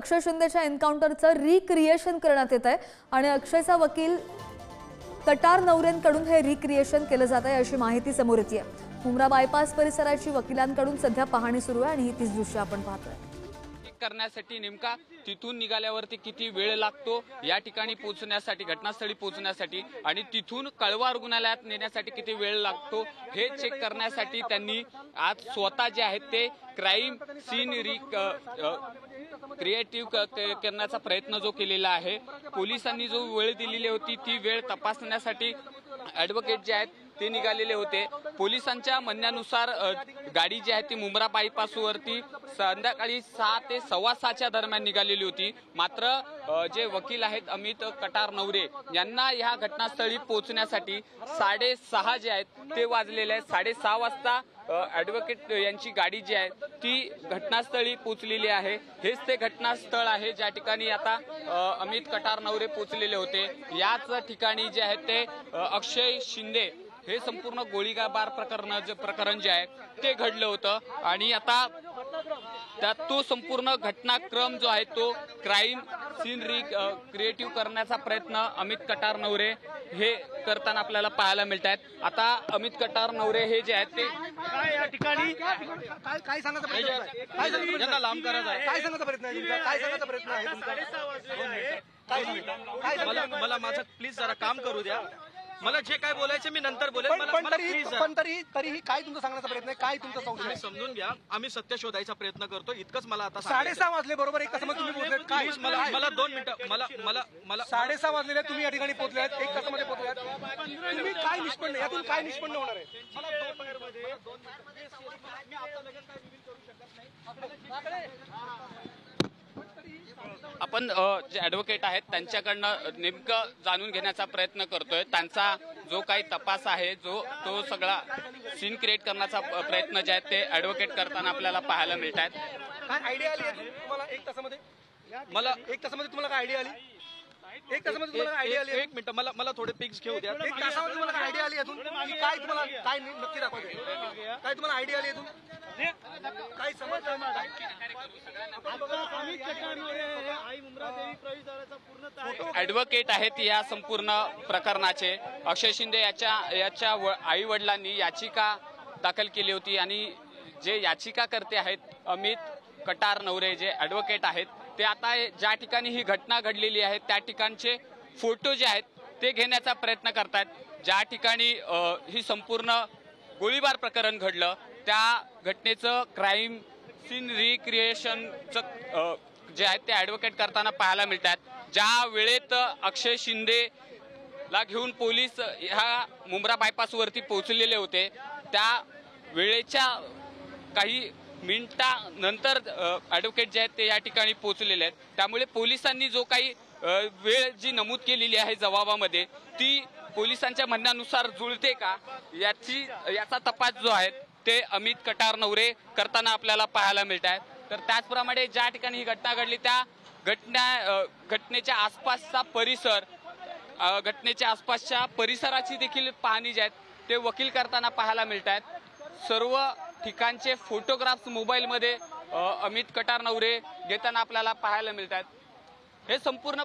अक्षय शिंदेच्या एन्काउंटरचं recreation करण्यात येत आहे आणि अक्षयचा वकील कटार नवरेंकडून हे रिक्रिएशन केलं जात आहे अशी माहिती समोर येते आहे। मुंब्रा बायपास परिसराची वकिलांकडून सध्या पाहणी सुरू आहे आणि ही तीच दृश्य आपण पाहतोय। करण्यासाठी नेमका तिथून निघाल्यावरती किती वेळ लागतो या ठिकाणी पोहोचण्यासाठी, घटनास्थळी पोहोचण्यासाठी आणि तिथून कळवा रुग्णालयात नेण्यासाठी किती वेळ लागतो हे चेक करण्यासाठी त्यांनी आज स्वतः जे आहेत ते क्राईम सीन क्रिएटिव्ह करण्याचा प्रयत्न जो केलेला आहे। पोलिसांनी जो वेळ दिलेली होती ती वेळ तपासण्यासाठी ॲडव्होकेट जे आहेत ते निघालेले होते। पोलिसांच्या म्हणण्यानुसार गाडी जी आहे ती मुंब्रा बायपासवरती संध्याकाळी 6 ते 6:15च्या दरम्यान निघालेली होती। मात्र जे वकील आहेत अमित कटार नवरे यांना या घटनास्थळी पोहोचण्यासाठी 6:30 जे आहेत ते वाजलेले आहेत। 6:30 वाजता ॲडव्होकेट यांची गाडी जी आहे ती घटनास्थळी पोहोचलेली आहे। हेच ते घटनास्थळ आहे ज्या ठिकाणी आता अमित कटार नवरे पोहोचलेले होते। याच ठिकाणी जे आहे ते अक्षय शिंदे हे संपूर्ण गोळीबार प्रकरण जे आहे ते घडलं होतं आणि आता तो संपूर्ण घटनाक्रम जो आहे तो क्राईम सीन क्रिएटिव्ह करण्याचा प्रयत्न अमित कटार नवरे हे करताना आपल्याला पाहायला मिळत आहेत। आता अमित कटार नवरे हे जे आहेत ते या ठिकाणी काय सांगण्याचा प्रयत्न आहे, काय सांगण्याचा प्रयत्न आहे तुमचा, काय सांगण्याचा प्रयत्न आहे तुमचा? मला माझं प्लीज जरा काम करू द्या। मला जे काय बोलायचं मी नंतर बोलेन। पण तरीही काय तुमचा सांगण्याचा प्रयत्न आहे, काय तुमचा संशय आहे? समजून घ्या, आम्ही सत्य शोधायचा प्रयत्न करतो, इतकंच मला आता। 6:30 वाजले बरोबर, एक तासामध्ये तुम्ही पोहोचले। काय मला 2 मिनिटं मला 6:30 वाजलेले, तुम्ही या ठिकाणी पोहोचलात, एक तासामध्ये पोहोचलात। तुम्ही काय निष्पन्न, यातून काय निष्पन्न होणार आहे? आपण जे ॲडव्होकेट आहेत त्यांच्याकडनं नेमकं जाणून घेण्याचा प्रयत्न करतोय। त्यांचा जो काही तपास आहे तो सगळा सीन क्रिएट करण्याचा प्रयत्न जे आहे ते ॲडव्होकेट करताना आपल्याला पाहायला मिळत आहेत। काय आयडिया आली तुम्हाला एक तासामध्ये? मला एक तासामध्ये तुम्हाला काय आयडिया आली? एक तासामध्ये तुम्हाला आयडिया आली? एक मिनिट, मला थोडे पिक्स घेऊ द्या। एक तासामध्ये तुम्हाला काय आयडिया आली अजून? काय तुम्हाला काय नक्की दाखवायचं? काय तुम्हाला आयडिया आली अजून? काय समजलं? ॲडव्होकेट आहेत या संपूर्ण प्रकरणाचे। अक्षय शिंदे याच्या आई वडिलांनी याचिका दाखल केली होती आणि जे याचिकाकर्ते आहेत अमित कटार नवरे जे ॲडव्होकेट आहेत ते आता ज्या ठिकाणी ही घटना घडलेली आहे त्या ठिकाणचे फोटो जे आहेत ते घेण्याचा प्रयत्न करतात। ज्या ठिकाणी ही संपूर्ण गोळीबार प्रकरण घडलं त्या घटनेचं क्राईम सीन रिक्रिएशनचं जे आहे ते ॲडव्होकेट करताना पाहायला मिळतात। ज्या वेळेत अक्षय शिंदेला घेऊन पोलीस ह्या मुंब्रा बायपासवरती पोहोचलेले होते त्या वेळेच्या काही मिनिटानंतर ॲडव्होकेट जे आहेत ते या ठिकाणी पोहोचलेले आहेत। त्यामुळे पोलिसांनी जो काही वेळ जी नमूद केलेली आहे जबाबामध्ये ती पोलिसांच्या म्हणण्यानुसार जुळते का याचा तपास जो आहे ते अमित कटार नवरे करताना आपल्याला पाहायला मिळत आहे। तर त्याचप्रमाणे ज्या ठिकाणी ही घटना घडली त्या घटनेच्या आसपासचा परिसर, घटनेच्या आसपासच्या परिसराची देखील पाहणी जी आहेत ते वकील करताना पाहायला मिळत आहेत। सर्व ठिकाणचे फोटोग्राफ्स मोबाईलमध्ये अमित कटार नवरे घेताना आपल्याला पाहायला मिळतात। हे संपूर्ण